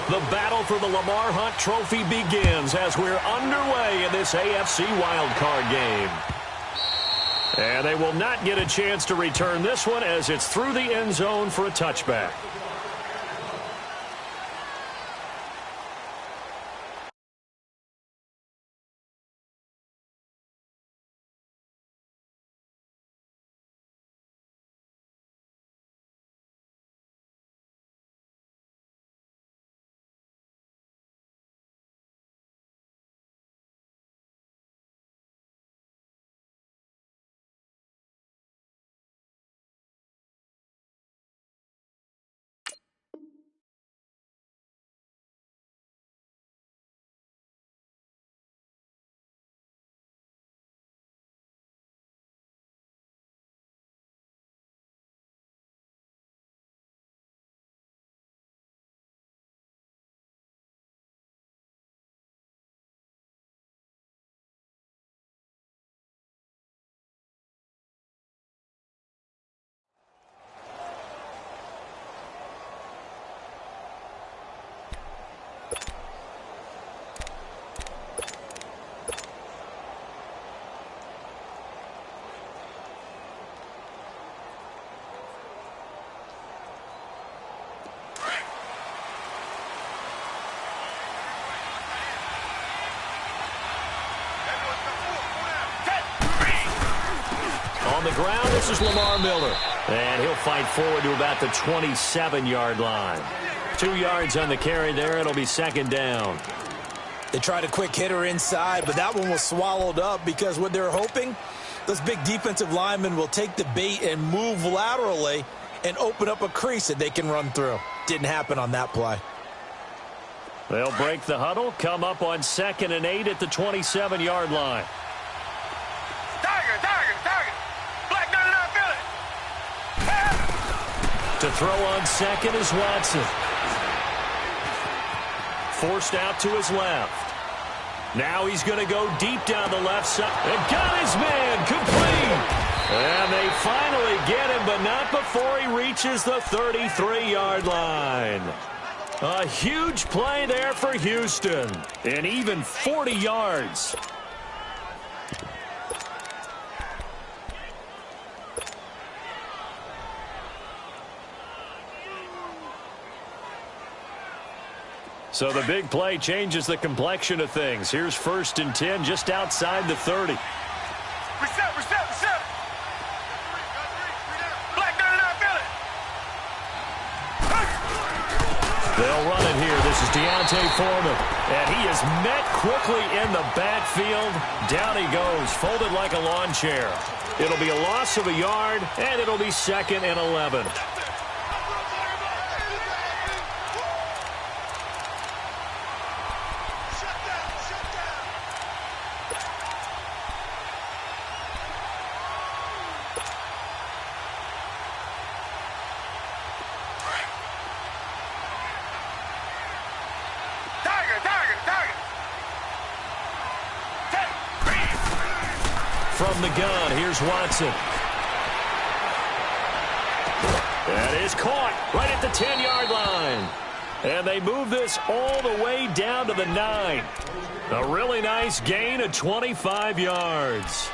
The battle for the Lamar Hunt Trophy begins as we're underway in this AFC wildcard game. And they will not get a chance to return this one as it's through the end zone for a touchback. On the ground, this is Lamar Miller. And he'll fight forward to about the 27-yard line. 2 yards on the carry there. It'll be second down. They tried a quick hitter inside, but that one was swallowed up because what they're hoping, those big defensive linemen will take the bait and move laterally and open up a crease that they can run through. Didn't happen on that play. They'll break the huddle, come up on 2nd and 8 at the 27-yard line. To throw on 2nd is Watson. Forced out to his left. Now he's going to go deep down the left side. And got his man complete. And they finally get him, but not before he reaches the 33-yard line. A huge play there for Houston. And even 40 yards. So the big play changes the complexion of things. Here's 1st and 10 just outside the 30. Reset. Black 99, feel it. They'll run it here. This is Deontay Foreman. And he is met quickly in the backfield. Down he goes, folded like a lawn chair. It'll be a loss of a yard, and it'll be 2nd and 11. From the gun, here's Watson. That is caught right at the 10-yard line. And they move this all the way down to the 9. A really nice gain of 25 yards.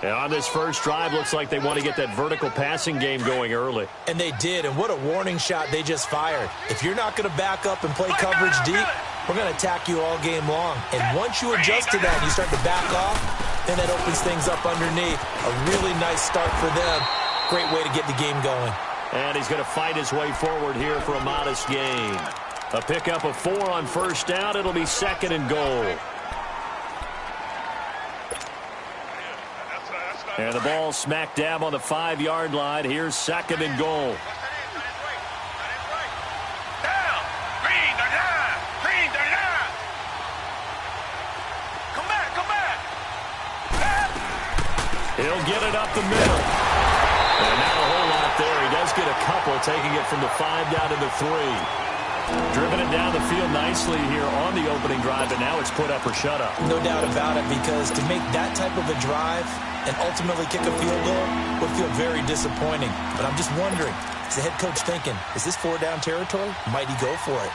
And on this first drive, looks like they want to get that vertical passing game going early. And they did, and what a warning shot they just fired. If you're not going to back up and play coverage deep, we're going to attack you all game long. And once you adjust to that and you start to back off, then that opens things up underneath. A really nice start for them. Great way to get the game going. And he's going to fight his way forward here for a modest gain. A pickup of 4 on 1st down. It'll be 2nd and goal. And the ball smack dab on the 5-yard line. Here's 2nd and goal. He'll get it up the middle. And not a whole lot there. He does get a couple, taking it from the 5 down to the 3. Driven it down the field nicely here on the opening drive, but now it's put up or shut up. No doubt about it, because to make that type of a drive and ultimately kick a field goal would feel very disappointing. But I'm just wondering, is the head coach thinking, is this 4-down territory? Might he go for it?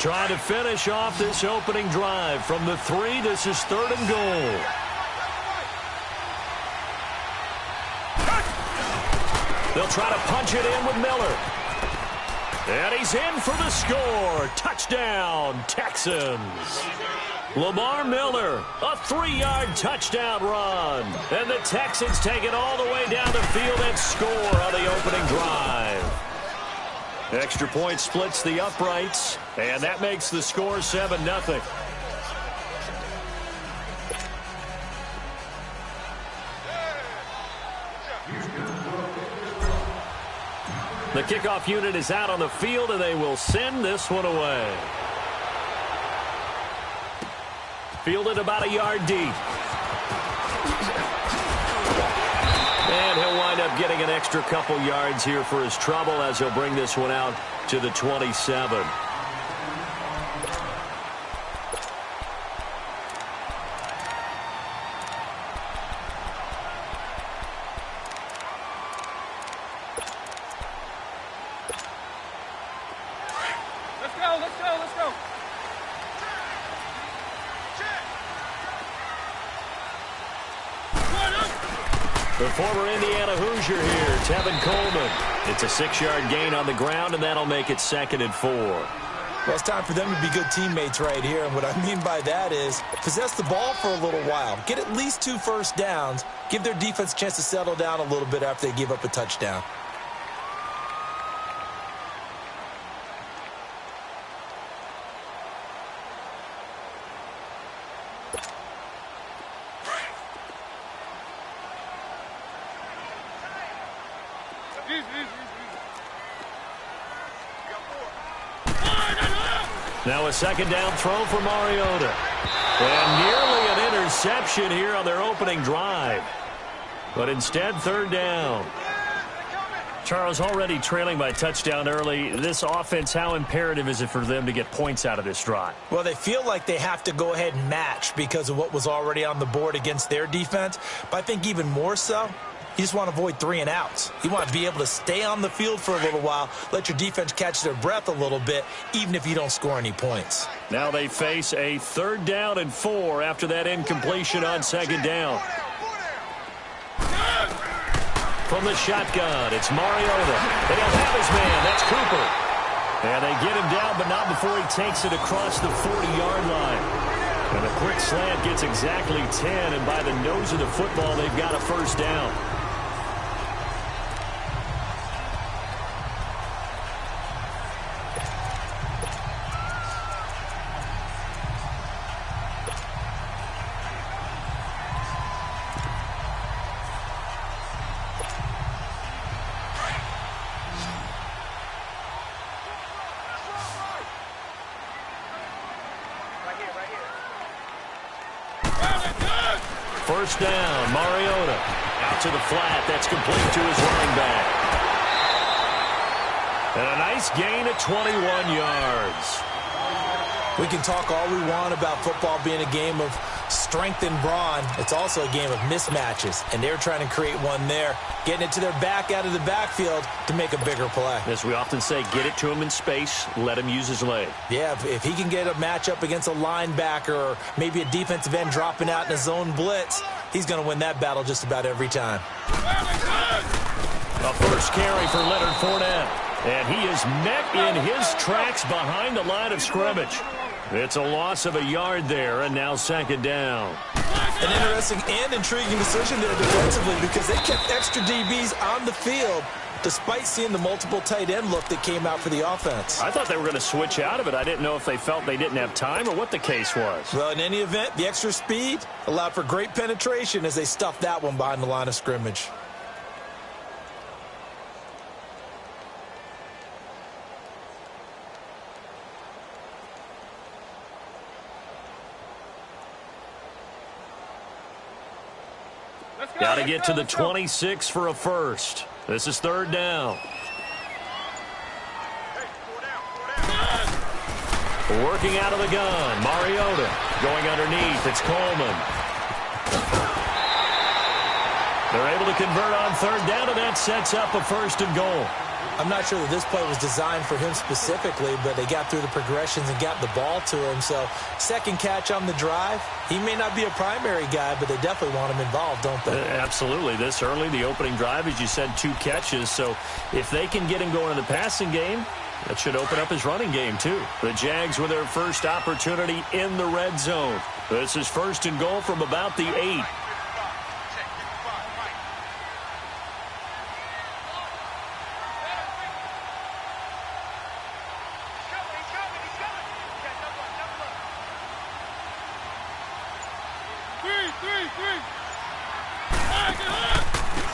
Trying to finish off this opening drive from the 3. This is 3rd and goal. They'll try to punch it in with Miller. And he's in for the score. Touchdown, Texans. Lamar Miller, a 3-yard touchdown run. And the Texans take it all the way down the field and score on the opening drive. Extra point splits the uprights, and that makes the score 7-0. The kickoff unit is out on the field, and they will send this one away. Fielded about a yard deep. And he'll wind up getting an extra couple yards here for his trouble as he'll bring this one out to the 27. Let's go. The former Indiana Hoosier here, Tevin Coleman. It's a 6-yard gain on the ground, and that'll make it 2nd and 4. Well, it's time for them to be good teammates right here. And what I mean by that is possess the ball for a little while. Get at least 2 first downs. Give their defense a chance to settle down a little bit after they give up a touchdown. Now a 2nd down throw for Mariota. And nearly an interception here on their opening drive. But instead, 3rd down. Charles, already trailing by touchdown early. This offense, how imperative is it for them to get points out of this drive? Well, they feel like they have to go ahead and match because of what was already on the board against their defense. But I think even more so, you just want to avoid 3 and outs. You want to be able to stay on the field for a little while, let your defense catch their breath a little bit, even if you don't score any points. Now they face a 3rd down and 4 after that incompletion on 2nd down. From the shotgun, it's Mariota. They don't have his man. That's Cooper. And they get him down, but not before he takes it across the 40-yard line. And a quick slant gets exactly 10, and by the nose of the football, they've got a 1st down. First down, Mariota. Out to the flat. That's complete to his running back. And a nice gain at 21 yards. We can talk all we want about football being a game of strength and brawn. It's also a game of mismatches, and they're trying to create one there, getting it to their back out of the backfield to make a bigger play. As we often say, get it to him in space, let him use his leg. Yeah, if he can get a matchup against a linebacker or maybe a defensive end dropping out in a zone blitz, he's going to win that battle just about every time. A first carry for Leonard Fournette, and he is met in his tracks behind the line of scrimmage. It's a loss of a yard there, and now 2nd down. An interesting and intriguing decision there defensively because they kept extra DBs on the field despite seeing the multiple tight end look that came out for the offense. I thought they were going to switch out of it. I didn't know if they felt they didn't have time or what the case was. Well, in any event, the extra speed allowed for great penetration as they stuffed that one behind the line of scrimmage. Got to get to the 26 for a first. This is 3rd down. Working out of the gun, Mariota going underneath. It's Coleman. They're able to convert on 3rd down, and that sets up a 1st and goal. I'm not sure that this play was designed for him specifically, but they got through the progressions and got the ball to him. So second catch on the drive. He may not be a primary guy, but they definitely want him involved, don't they? Absolutely. This early, the opening drive, as you said, 2 catches. So if they can get him going in the passing game, that should open up his running game, too. The Jags with their first opportunity in the red zone. This is 1st and goal from about the 8.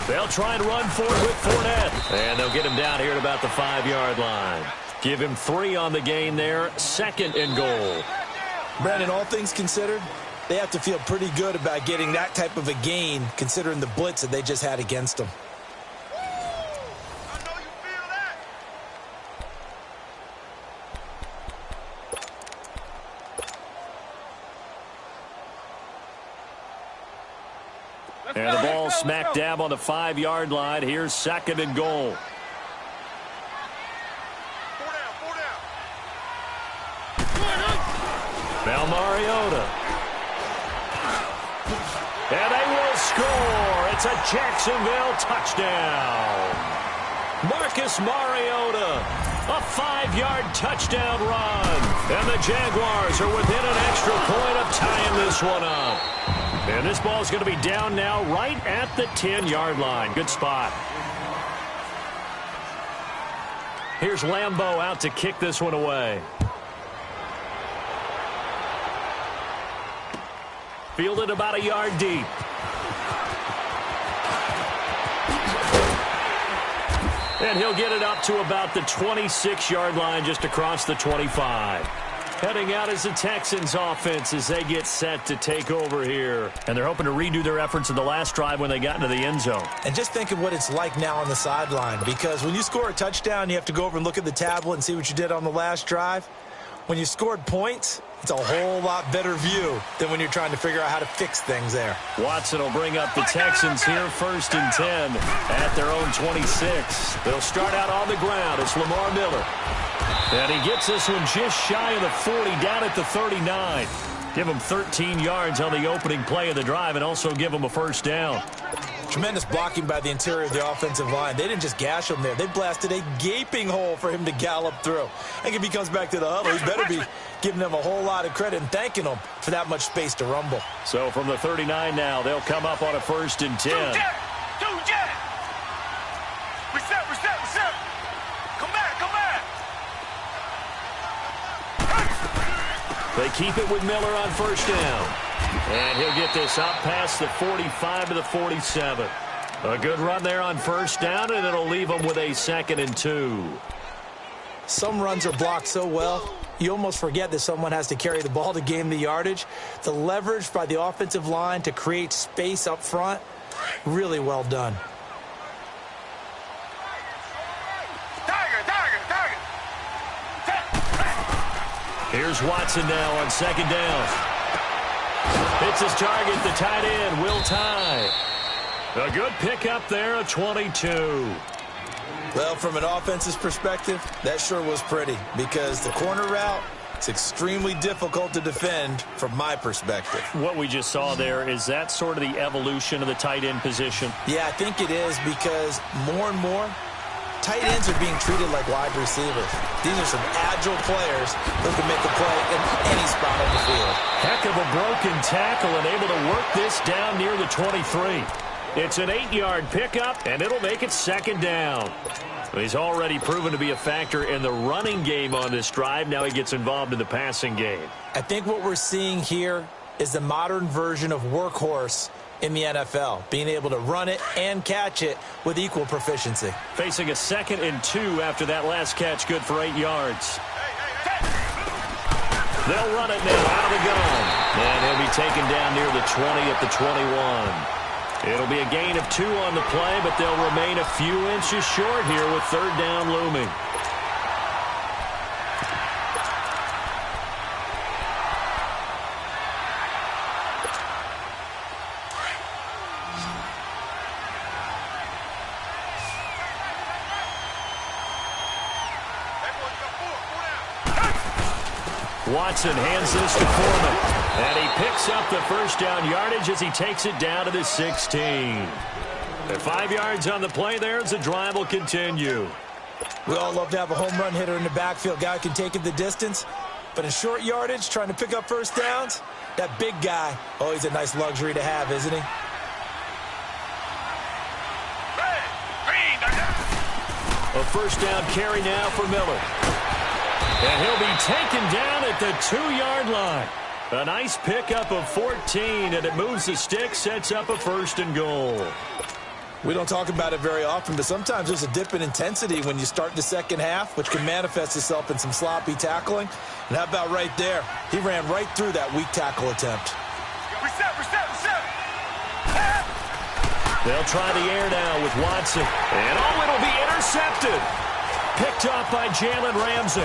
They'll try and run for it with Fournette. And they'll get him down here at about the 5-yard line. Give him 3 on the gain there. 2nd and goal. Brandon, all things considered, they have to feel pretty good about getting that type of a gain, considering the blitz that they just had against them. And the ball smack dab on the 5-yard line. Here's 2nd and goal. Now Mariota. And they will score. It's a Jacksonville touchdown. Marcus Mariota. A 5-yard touchdown run. And the Jaguars are within an extra point of tying this one up. And this ball is going to be down now right at the 10-yard line. Good spot. Here's Lambeau out to kick this one away. Fielded about a yard deep. And he'll get it up to about the 26-yard line, just across the 25. Heading out is the Texans offense as they get set to take over here. And they're hoping to redo their efforts in the last drive when they got into the end zone. And just think of what it's like now on the sideline, because when you score a touchdown, you have to go over and look at the tablet and see what you did on the last drive. When you scored points, it's a whole lot better view than when you're trying to figure out how to fix things there. Watson will bring up the Texans here 1st and 10 at their own 26. They'll start out on the ground. It's Lamar Miller. And he gets this one just shy of the 40, down at the 39. Give him 13 yards on the opening play of the drive and also give him a 1st down. Tremendous blocking by the interior of the offensive line. They didn't just gash him there. They blasted a gaping hole for him to gallop through. I think if he comes back to the huddle, he better be giving them a whole lot of credit and thanking them for that much space to rumble. So from the 39 now, they'll come up on a 1st and 10. Reset. Come back. They keep it with Miller on 1st down. And he'll get this up past the 45 to the 47. A good run there on 1st down, and it'll leave them with a 2nd and 2. Some runs are blocked so well, you almost forget that someone has to carry the ball to gain the yardage. The leverage by the offensive line to create space up front, really well done. Here's Watson now on 2nd down. Hits his target, the tight end, Will Tye. A good pickup there, a 22. Well, from an offense's perspective, that sure was pretty, because the corner route, it's extremely difficult to defend from my perspective. What we just saw there, is that sort of the evolution of the tight end position? Yeah, I think it is, because more and more, tight ends are being treated like wide receivers. These are some agile players who can make a play in any spot on the field. Heck of a broken tackle and able to work this down near the 23. It's an 8-yard pickup, and it'll make it 2nd down. He's already proven to be a factor in the running game on this drive. Now he gets involved in the passing game. I think what we're seeing here is the modern version of workhorse in the NFL, being able to run it and catch it with equal proficiency. Facing a 2nd and 2 after that last catch, good for 8 yards. They'll run it now out of the gun. And he'll be taken down near the 20 at the 21. It'll be a gain of 2 on the play, but they'll remain a few inches short here with 3rd down looming. Watson hands this to Foreman. And he picks up the first down yardage as he takes it down to the 16. And 5 yards on the play there as the drive will continue. We all love to have a home run hitter in the backfield. Guy who can take it the distance. But in short yardage, trying to pick up first downs, that big guy, oh, he's a nice luxury to have, isn't he? A first down carry now for Miller. And he'll be taken down at the 2-yard line. A nice pickup of 14, and it moves the stick, sets up a 1st and goal. We don't talk about it very often, but sometimes there's a dip in intensity when you start the second half, which can manifest itself in some sloppy tackling. And how about right there? He ran right through that weak tackle attempt. Reset. They'll try the air now with Watson. And oh, it'll be intercepted. Picked off by Jalen Ramsey.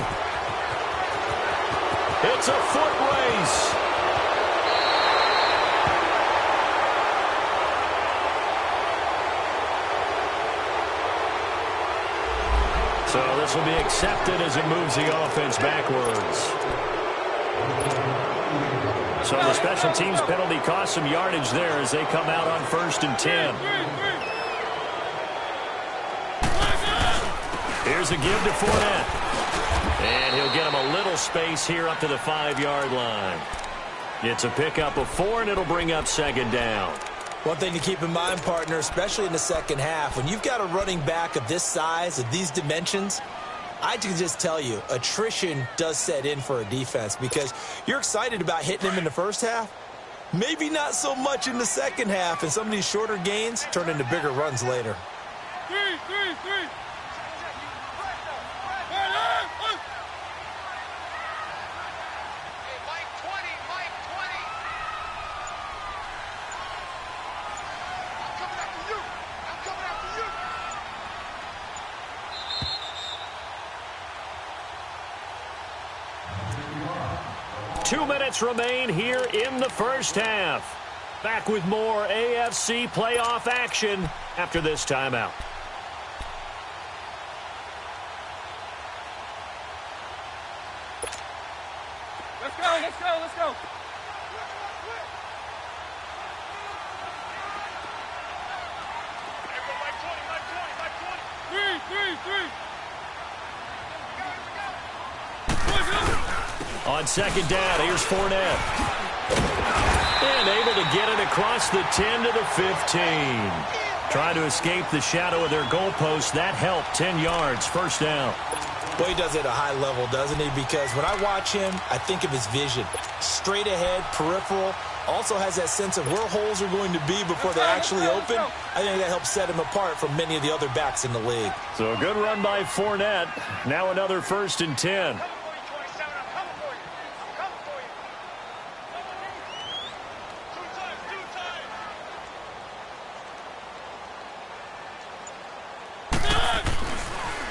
It's a foot race. So this will be accepted as it moves the offense backwards. So the special teams penalty cost some yardage there as they come out on 1st and 10. Here's a give to Fournette. And he'll get him a little space here up to the 5-yard line. It's a pickup of 4, and it'll bring up 2nd down. One thing to keep in mind, partner, especially in the second half, when you've got a running back of this size, of these dimensions, I can just tell you, attrition does set in for a defense because you're excited about hitting him in the first half. Maybe not so much in the second half, and some of these shorter gains turn into bigger runs later. Three. Remain here in the first half. Back with more AFC playoff action after this timeout. Let's go. Three. On 2nd down, here's Fournette. And able to get it across the 10 to the 15. Trying to escape the shadow of their goalpost. That helped. 10 yards, 1st down. Boy, he does it at a high level, doesn't he? Because when I watch him, I think of his vision. Straight ahead, peripheral. Also has that sense of where holes are going to be before they actually open. I think that helps set him apart from many of the other backs in the league. So a good run by Fournette. Now another 1st and 10.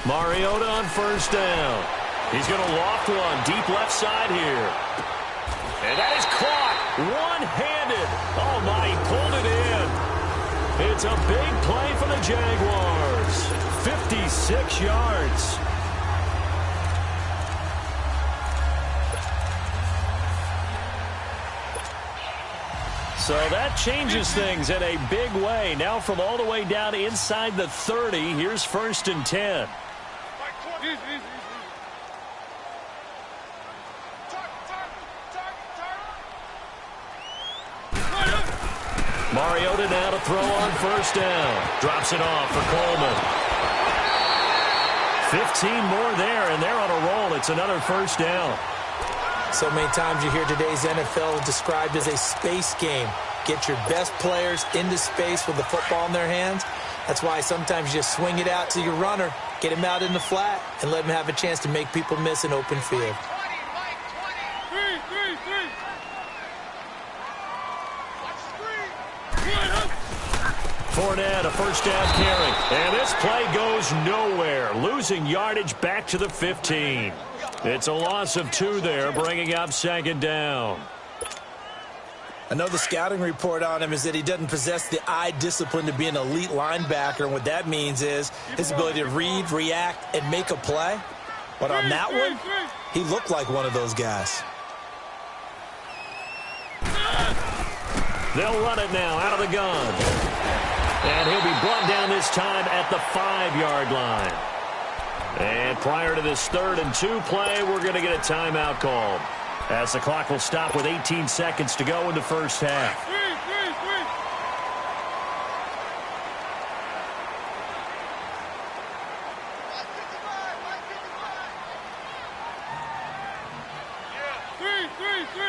Mariota on 1st down. He's going to loft one deep left side here. And that is caught one-handed. Oh, my, he pulled it in. It's a big play for the Jaguars. 56 yards. So that changes things in a big way. Now from all the way down inside the 30, here's 1st and 10. Mariota now to throw on 1st down. Drops it off for Coleman. 15 more there, and they're on a roll. It's another 1st down. So many times you hear today's NFL described as a space game. Get your best players into space with the football in their hands. That's why sometimes you just swing it out to your runner, get him out in the flat, and let him have a chance to make people miss an open field. Fournette, a 1st down carry. And this play goes nowhere. Losing yardage back to the 15. It's a loss of 2 there, bringing up 2nd down. I know the scouting report on him is that he doesn't possess the eye discipline to be an elite linebacker. And what that means is his ability to read, react, and make a play. But on that one, he looked like one of those guys. They'll run it now out of the gun. And he'll be brought down this time at the 5-yard line. And prior to this 3rd and 2 play, we're going to get a timeout called, as the clock will stop with 18 seconds to go in the first half. 3.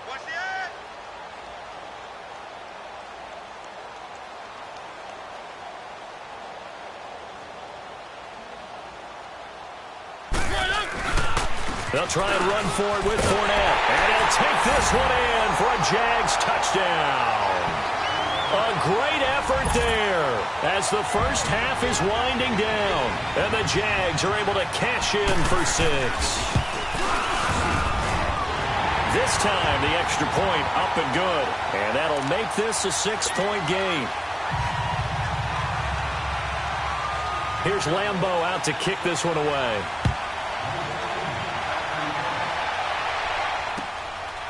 Watch the ad. They'll try and run for it with Fournette. And he'll take this one in for a Jags touchdown. A great effort there as the first half is winding down. And the Jags are able to cash in for 6. This time the extra point up and good. And that'll make this a 6-point game. Here's Lambeau out to kick this one away.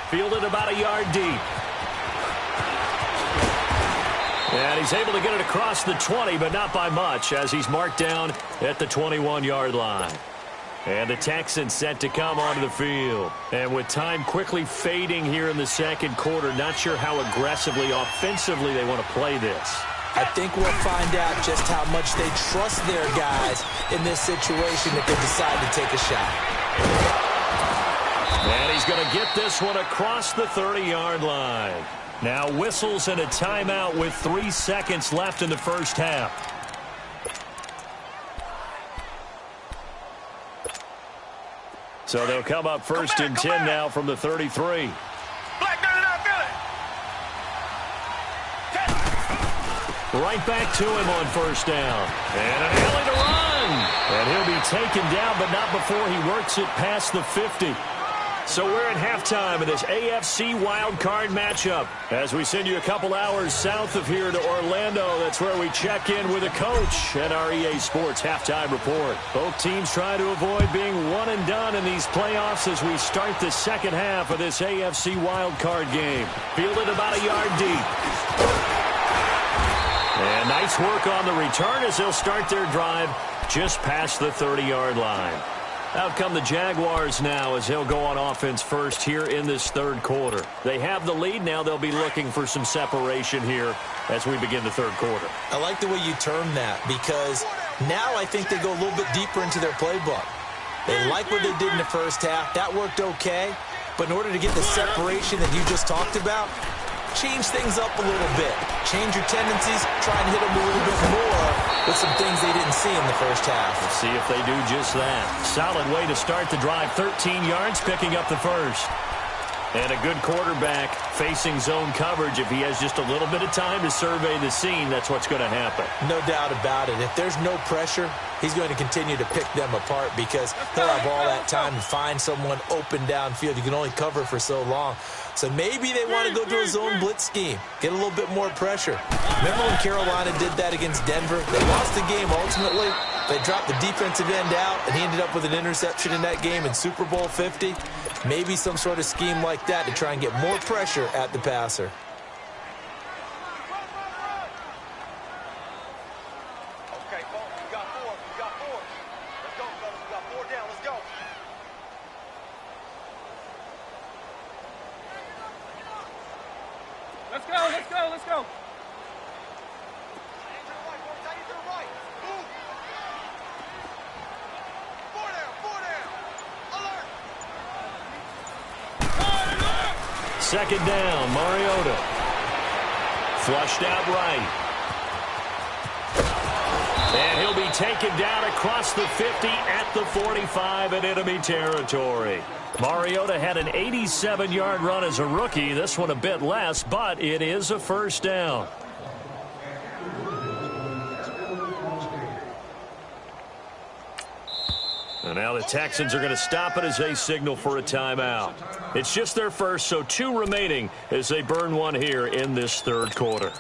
Fielded about a yard deep. And he's able to get it across the 20, but not by much, as he's marked down at the 21-yard line. And the Texans set to come onto the field. And with time quickly fading here in the second quarter, not sure how aggressively, offensively they want to play this. I think we'll find out just how much they trust their guys in this situation if they decide to take a shot. And he's going to get this one across the 30-yard line. Now whistles and a timeout with 3 seconds left in the first half. So they'll come up first and 10 now from the 33. Black 99, feel it. Right back to him on first down. And an alley to run. And he'll be taken down, but not before he works it past the 50. So we're at halftime of this AFC wildcard matchup. As we send you a couple hours south of here to Orlando, that's where we check in with a coach at our EA Sports Halftime Report. Both teams try to avoid being one and done in these playoffs as we start the second half of this AFC wildcard game. Fielded about a yard deep. And nice work on the return as they'll start their drive just past the 30-yard line. Out come the Jaguars now as they'll go on offense first here in this third quarter. They have the lead. Now they'll be looking for some separation here as we begin the third quarter. I like the way you term that, because now I think they go a little bit deeper into their playbook. They like what they did in the first half. That worked okay. But in order to get the separation that you just talked about, change things up a little bit. Change your tendencies. Try and hit them a little bit more with some things they didn't see in the first half. We'll see if they do just that. Solid way to start the drive. 13 yards, picking up the first. And a good quarterback facing zone coverage. If he has just a little bit of time to survey the scene, that's what's going to happen. No doubt about it. If there's no pressure, he's going to continue to pick them apart because he'll have all that time to find someone open downfield. You can only cover for so long. So maybe they want to go to a zone blitz scheme, get a little bit more pressure. Remember when Carolina did that against Denver? They lost the game ultimately. They dropped the defensive end out, and he ended up with an interception in that game in Super Bowl 50. Maybe some sort of scheme like that to try and get more pressure at the passer. Okay, Paul, we got 4. We got 4. Let's go, fellas. We got 4 down. Let's go. Let's go, let's go, let's go. Second down, Mariota. Flushed out right. And he'll be taken down across the 50 at the 45 in enemy territory. Mariota had an 87-yard run as a rookie. This one a bit less, but it is a first down. And now the Texans are going to stop it as they signal for a timeout. It's just their first, so 2 remaining as they burn one here in this third quarter.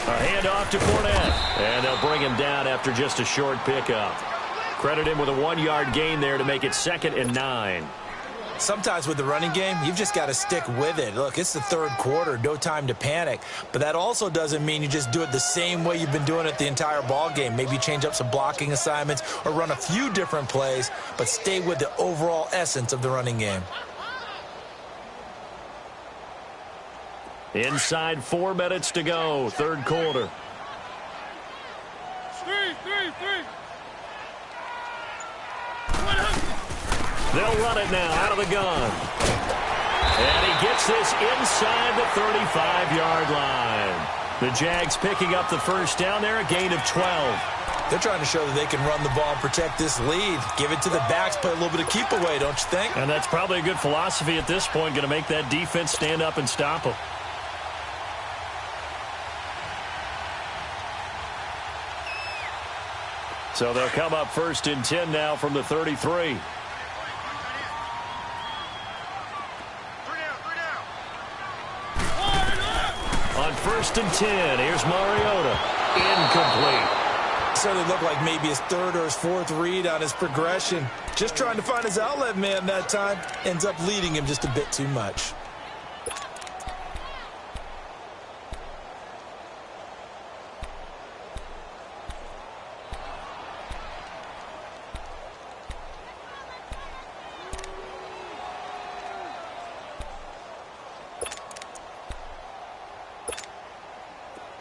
A handoff to Fournette. And they'll bring him down after just a short pickup. Credit him with a 1-yard gain there to make it 2nd and 9. Sometimes with the running game, you've just got to stick with it. Look, it's the third quarter, no time to panic. But that also doesn't mean you just do it the same way you've been doing it the entire ball game. Maybe change up some blocking assignments or run a few different plays, but stay with the overall essence of the running game. Inside 4 minutes to go, third quarter. They'll run it now out of the gun. And he gets this inside the 35-yard line. The Jags picking up the first down there, a gain of 12. They're trying to show that they can run the ball and protect this lead. Give it to the backs, play a little bit of keep away, don't you think? And that's probably a good philosophy at this point, going to make that defense stand up and stop them. So they'll come up 1st and 10 now from the 33. On 1st and 10, here's Mariota. Incomplete. Certainly looked like maybe his 3rd or his 4th read on his progression. Just trying to find his outlet man that time. Ends up leading him just a bit too much.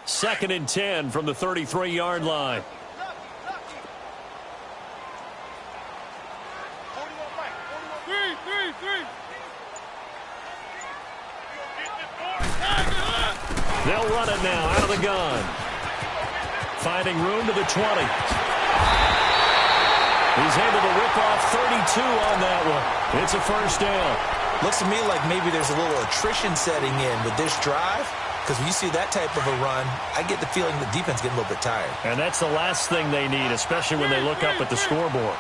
Second and 10 from the 33-yard line. They'll run it now out of the gun. Finding room to the 20. He's able to rip off 32 on that one. It's a first down. Looks to me like maybe there's a little attrition setting in with this drive. Because when you see that type of a run, I get the feeling the defense getting a little bit tired. And that's the last thing they need, especially when they look up at the scoreboard.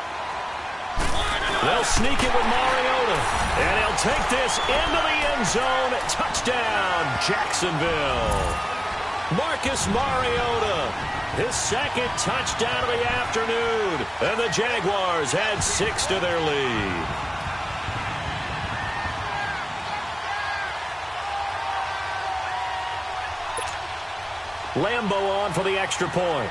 They'll sneak it with Mariota. And he'll take this into the end zone. Touchdown, Jacksonville. Marcus Mariota, his 2nd touchdown of the afternoon. And the Jaguars add 6 to their lead. Lambo on for the extra point.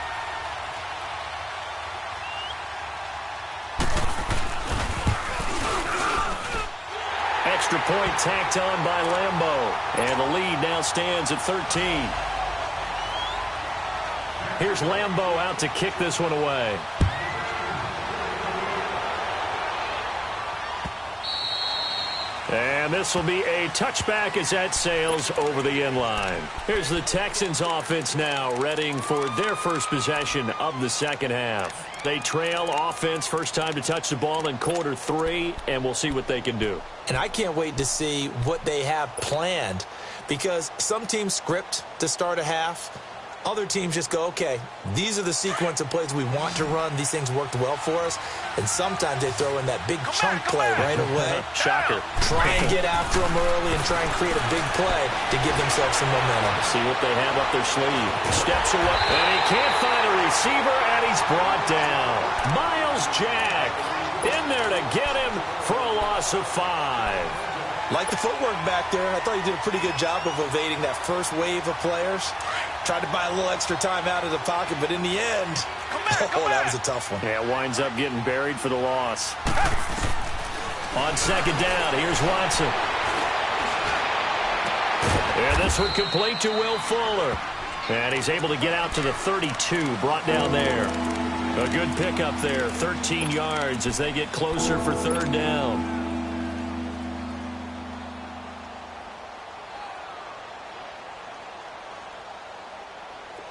Extra point tacked on by Lambo. And the lead now stands at 13. Here's Lambo out to kick this one away. And this will be a touchback as that sails over the end line. Here's the Texans offense now, readying for their first possession of the second half. They trail offense, first time to touch the ball in quarter 3, and we'll see what they can do. And I can't wait to see what they have planned, because some teams script to start a half. Other teams just go, okay, these are the sequence of plays we want to run. These things worked well for us. And sometimes they throw in that big chunk play right away. Shocker. Try and get after them early and try and create a big play to give themselves some momentum. See what they have up their sleeve. Steps away. And he can't find a receiver, and he's brought down. Miles Jack in there to get him for a loss of 5. Like the footwork back there, I thought he did a pretty good job of evading that first wave of players. Tried to buy a little extra time out of the pocket, but in the end, that was a tough one. Yeah, winds up getting buried for the loss. On second down, here's Watson. And this one complete to Will Fuller. And he's able to get out to the 32, brought down there. A good pickup there, 13 yards as they get closer for third down.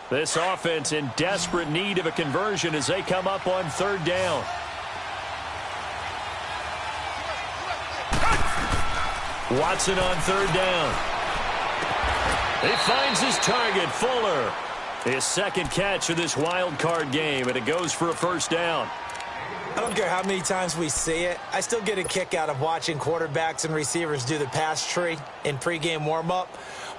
This offense in desperate need of a conversion as they come up on third down. Watson on third down. He finds his target, Fuller. His second catch of this wild card game, and it goes for a first down. I don't care how many times we see it. I still get a kick out of watching quarterbacks and receivers do the pass tree in pregame warm-up.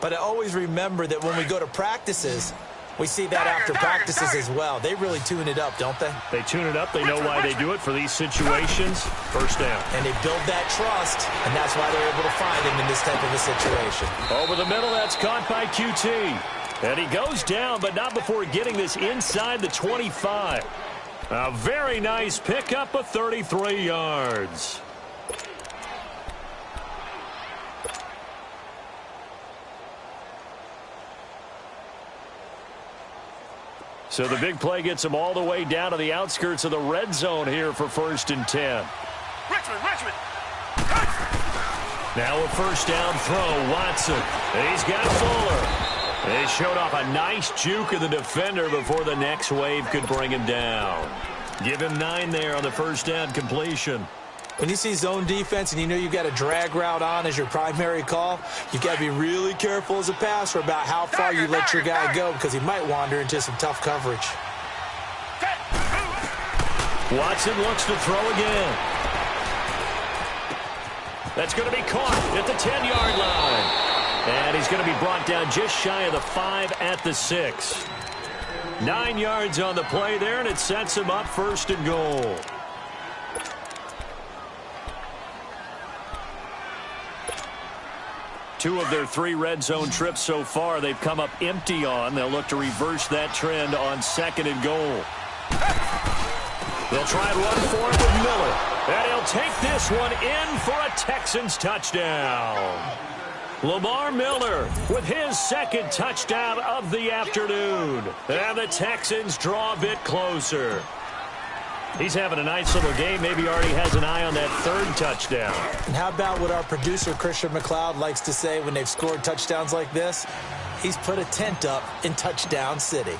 But I always remember that when we go to practices, we see that after practices as well. They really tune it up, don't they? They tune it up. They know why they do it for these situations. First down. And they build that trust, and that's why they're able to find him in this type of a situation. Over the middle, that's caught by QT. And he goes down, but not before getting this inside the 25. A very nice pickup of 33 yards. So the big play gets him all the way down to the outskirts of the red zone here for 1st and 10. Richmond. Now a first down throw, Watson. And he's got Fuller. They showed off a nice juke of the defender before the next wave could bring him down. Give him 9 there on the first down completion. When you see zone defense and you know you've got a drag route on as your primary call, you've got to be really careful as a passer about how far you let your guy go because he might wander into some tough coverage. Watson looks to throw again. That's going to be caught at the 10-yard line. And he's going to be brought down just shy of the 5 at the 6. 9 yards on the play there, and it sets him up 1st and goal. Two of their 3 red zone trips so far they've come up empty on. They'll look to reverse that trend on 2nd and goal. They'll try and run for it with Miller. And he'll take this one in for a Texans touchdown. Lamar Miller with his 2nd touchdown of the afternoon. And the Texans draw a bit closer. He's having a nice little game. Maybe already has an eye on that 3rd touchdown. And how about what our producer, Christian McLeod, likes to say when they've scored touchdowns like this? He's put a tent up in Touchdown City.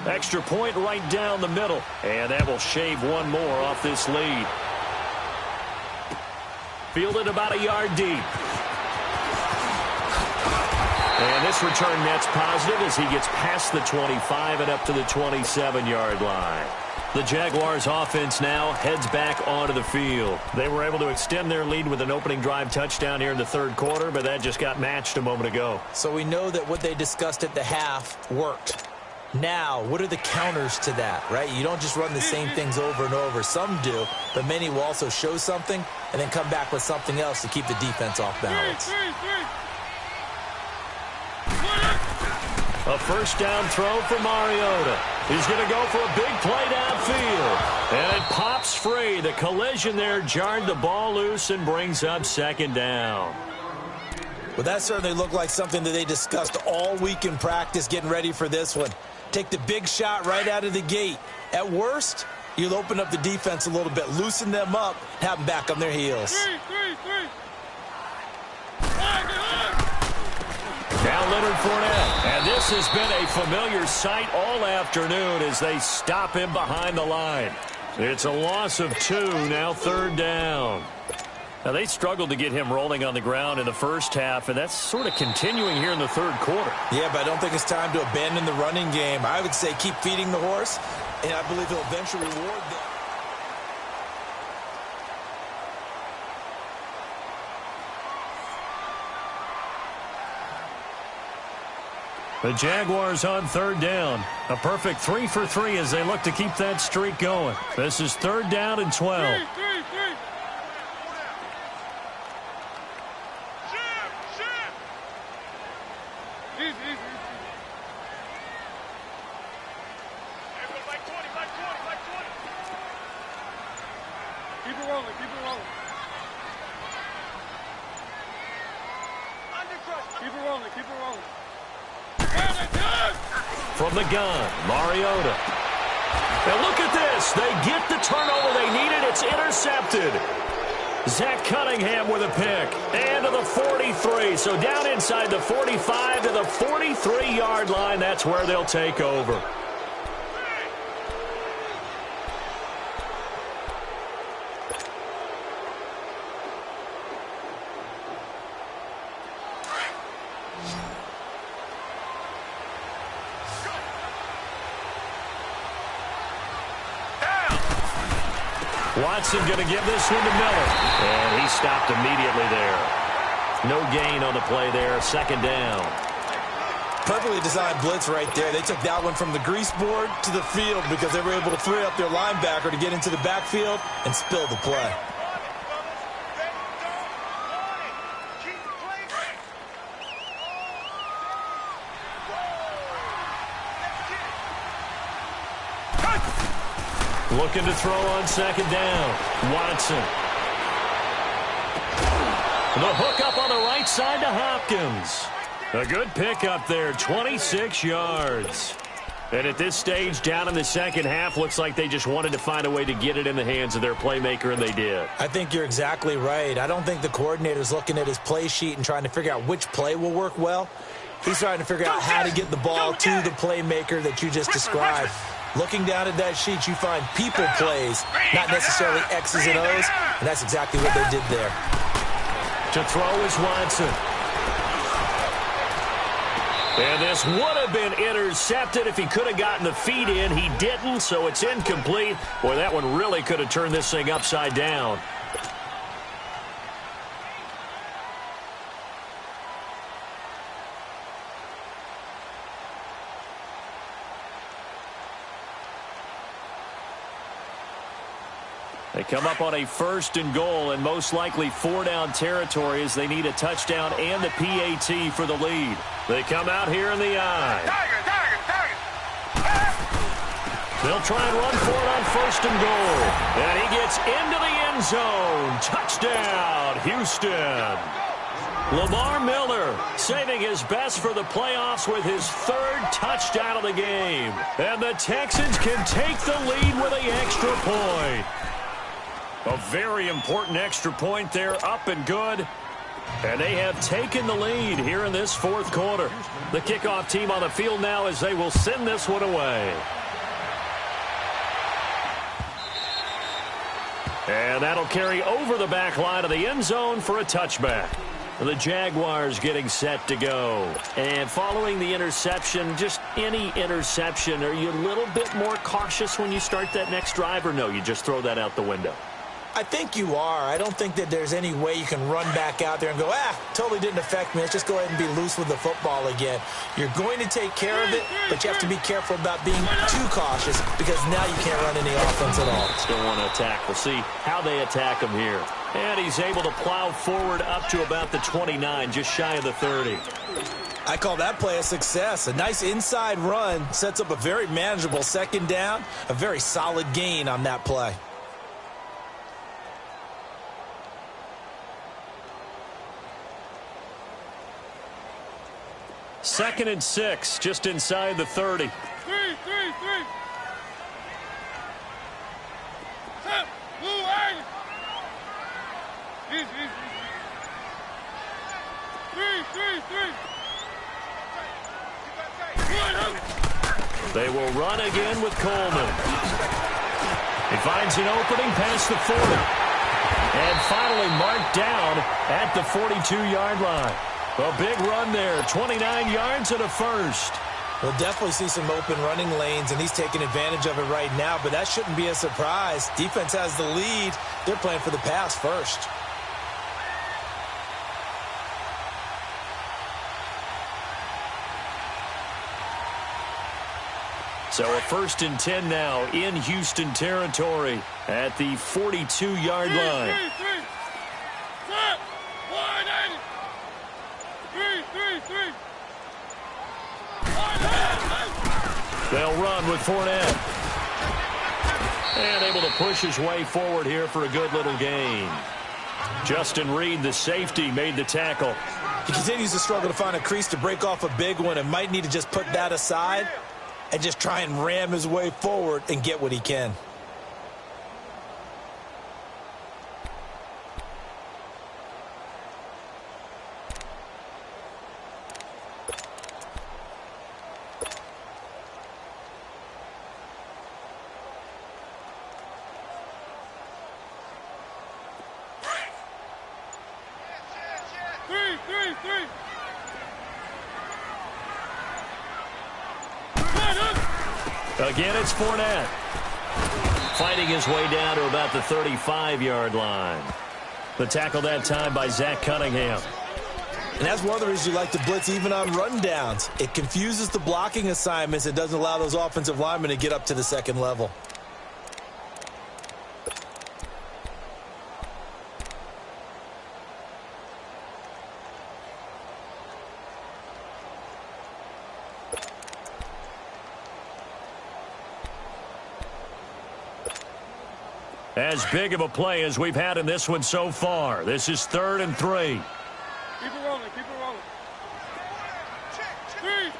Extra point right down the middle. And that will shave one more off this lead. Fielded about a yard deep. And this return net's positive as he gets past the 25 and up to the 27-yard line. The Jaguars offense now heads back onto the field. They were able to extend their lead with an opening drive touchdown here in the 3rd quarter, but that just got matched a moment ago. So we know that what they discussed at the half worked. Now, what are the counters to that, right? You don't just run the same things over and over. Some do, but many will also show something and then come back with something else to keep the defense off balance. A first down throw for Mariota. He's going to go for a big play downfield. And it pops free. The collision there jarred the ball loose and brings up 2nd down. Well, that certainly looked like something that they discussed all week in practice getting ready for this one. Take the big shot right out of the gate. At worst, you'll open up the defense a little bit, loosen them up, and have them back on their heels. Now Leonard Fournette. And this has been a familiar sight all afternoon as they stop him behind the line. It's a loss of 2, now 3rd down. Now they struggled to get him rolling on the ground in the first half, and that's sort of continuing here in the 3rd quarter. Yeah, but I don't think it's time to abandon the running game. I would say keep feeding the horse, and I believe he'll eventually reward them. The Jaguars on 3rd down. A perfect 3 for 3 as they look to keep that streak going. This is 3rd down and 12. Keep it rolling, keep it rolling. Keep it rolling, keep it rolling. From the gun, Mariota. Now look at this. They get the turnover they needed. It's intercepted. Zach Cunningham with a pick. And to the 43. So down inside the 45 to the 43-yard line. That's where they'll take over. Watson going to give this one to Miller. And he stopped immediately there. No gain on the play there. Second down. Perfectly designed blitz right there. They took that one from the grease board to the field because they were able to free up their linebacker to get into the backfield and spill the play. Looking to throw on second down. Watson. The hook up on the right side to Hopkins. A good pickup there, 26 yards. And at this stage, down in the second half, looks like they just wanted to find a way to get it in the hands of their playmaker, and they did. I think you're exactly right. I don't think the coordinator's looking at his play sheet and trying to figure out which play will work well. He's trying to figure out how to get the ball to the playmaker that you just described. Looking down at that sheet, you find people plays, not necessarily X's and O's, and that's exactly what they did there. To throw is Watson. And this would have been intercepted if he could have gotten the feet in. He didn't, so it's incomplete. Boy, that one really could have turned this thing upside down. They come up on a 1st and goal and most likely 4-down territory as they need a touchdown and the PAT for the lead. They come out here in the eye. They'll try and run for it on 1st and goal. And he gets into the end zone. Touchdown, Houston. Lamar Miller saving his best for the playoffs with his 3rd touchdown of the game. And the Texans can take the lead with an extra point. A very important extra point there, up and good. And they have taken the lead here in this 4th quarter. The kickoff team on the field now as they will send this one away. And that'll carry over the back line of the end zone for a touchback. The Jaguars getting set to go. And following the interception, just any interception, are you a little bit more cautious when you start that next drive, or no, you just throw that out the window? I think you are. I don't think that there's any way you can run back out there and go, totally didn't affect me. Let's just go ahead and be loose with the football again. You're going to take care of it, but you have to be careful about being too cautious because now you can't run any offense at all. Still want to attack. We'll see how they attack him here. And he's able to plow forward up to about the 29, just shy of the 30. I call that play a success. A nice inside run sets up a very manageable 2nd down, a very solid gain on that play. 2nd and 6, just inside the 30. 3. Set. Blue eye. Easy. 3. They will run again with Coleman. He finds an opening past the 40. And finally marked down at the 42-yard line. A big run there, 29 yards and a 1st. We'll definitely see some open running lanes, and he's taking advantage of it right now, but that shouldn't be a surprise. Defense has the lead. They're playing for the pass first. So a 1st and 10 now in Houston territory at the 42-yard line. 3. Set. 180. 3. They'll run with Fournette. And able to push his way forward here for a good little gain. Justin Reed, the safety, made the tackle. He continues to struggle to find a crease to break off a big one and might need to just put that aside and just try and ram his way forward and get what he can. Again, it's Fournette. fighting his way down to about the 35-yard line. The tackle that time by Zach Cunningham. And that's one of the reasons you like to blitz even on rundowns. It confuses the blocking assignments. It doesn't allow those offensive linemen to get up to the second level. As big of a play as we've had in this one so far. This is 3rd and 3. Keep it rolling, keep it rolling. Three.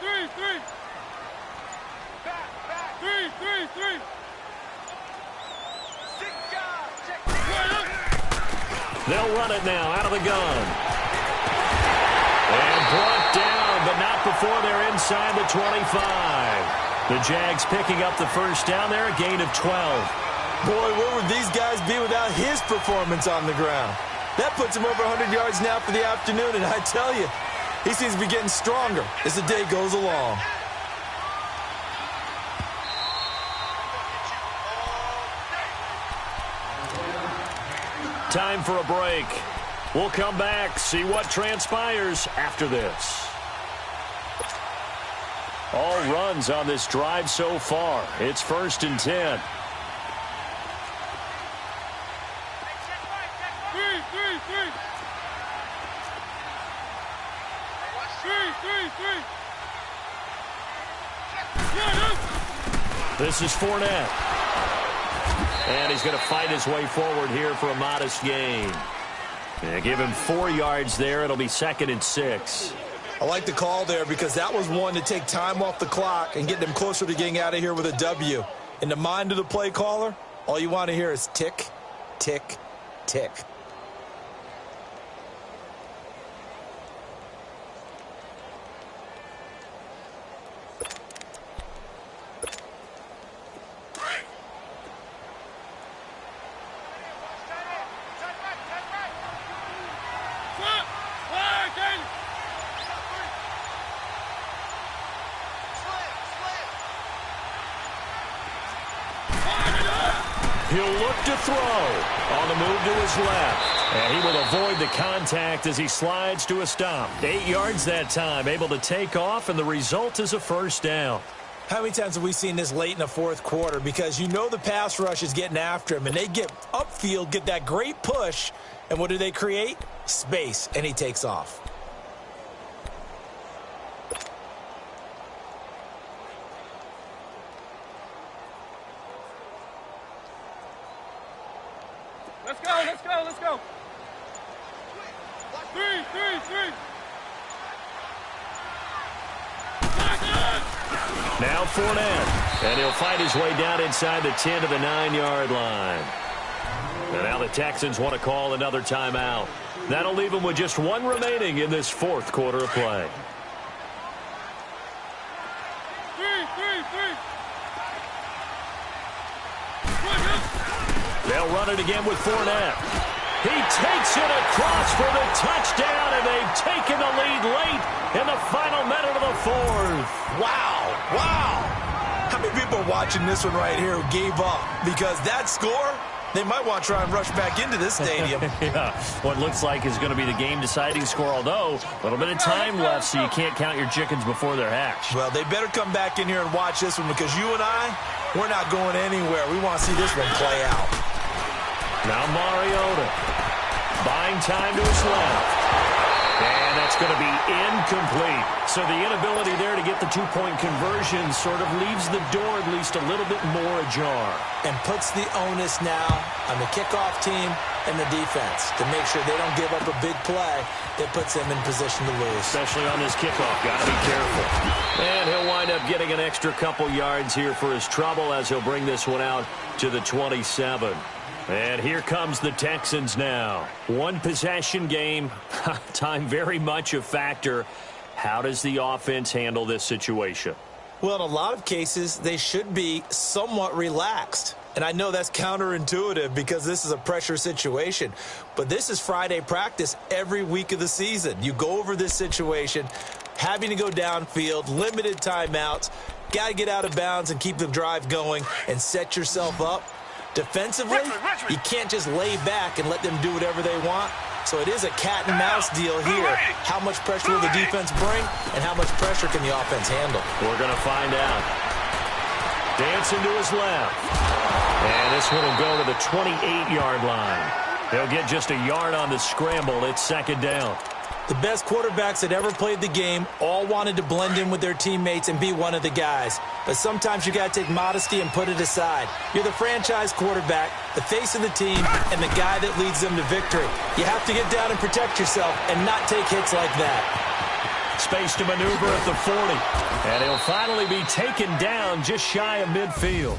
Back. Three. 6 yards. Check. They'll run it now out of the gun. And brought down, but not before they're inside the 25. The Jags picking up the first down there, a gain of 12. Boy, where would these guys be without his performance on the ground? That puts him over 100 yards now for the afternoon, and I tell you, he seems to be getting stronger as the day goes along. Time for a break. We'll come back, see what transpires after this. All runs on this drive so far. It's 1st and 10. This is Fournette. And he's going to fight his way forward here for a modest gain. Yeah, give him 4 yards there. It'll be 2nd and 6. I like the call there because that was one to take time off the clock and get them closer to getting out of here with a W. In the mind of the play caller, all you want to hear is tick, tick, tick. He'll look to throw on the move to his left. And he will avoid the contact as he slides to a stop. 8 yards that time, able to take off, and the result is a first down. How many times have we seen this late in the fourth quarter? Because you know the pass rush is getting after him, and they get upfield, get that great push, and what do they create? Space, and he takes off. Let's go. Three. Now Fournette, and he'll fight his way down inside the 10 to the 9-yard line. And now the Texans want to call another timeout. That'll leave them with just 1 remaining in this fourth quarter of play. They'll run it again with Fournette. He takes it across for the touchdown, and they've taken the lead late in the final minute of the fourth. Wow. How many people are watching this one right here who gave up? Because that score, they might want to try and rush back into this stadium. Yeah, what looks like is going to be the game-deciding score, although a little bit of time left, so you can't count your chickens before they're hatched. Well, they better come back in here and watch this one, because you and I, we're not going anywhere. We want to see this one play out. Now Mariota buying time to his left. And that's going to be incomplete. So the inability there to get the two-point conversion sort of leaves the door at least a little bit more ajar. And puts the onus now on the kickoff team and the defense to make sure they don't give up a big play that puts them in position to lose. Especially on this kickoff. Got to be careful. And he'll wind up getting an extra couple yards here for his trouble as he'll bring this one out to the 27. And here comes the Texans now. 1 possession game. Time very much a factor. How does the offense handle this situation? Well, in a lot of cases, they should be somewhat relaxed. And I know that's counterintuitive because this is a pressure situation. But this is Friday practice every week of the season. You go over this situation, having to go downfield, limited timeouts, got to get out of bounds and keep the drive going and set yourself up Defensively, you can't just lay back and let them do whatever they want. So it is a cat and mouse deal here. How much pressure will the defense bring, and how much pressure can the offense handle? We're going to find out. Dancing to his left. And this one will go to the 28-yard line. They'll get just a yard on the scramble. It's second down. The best quarterbacks that ever played the game all wanted to blend in with their teammates and be one of the guys. But sometimes you got to take modesty and put it aside. You're the franchise quarterback, the face of the team, and the guy that leads them to victory. You have to get down and protect yourself and not take hits like that. Space to maneuver at the 40. And he'll finally be taken down just shy of midfield.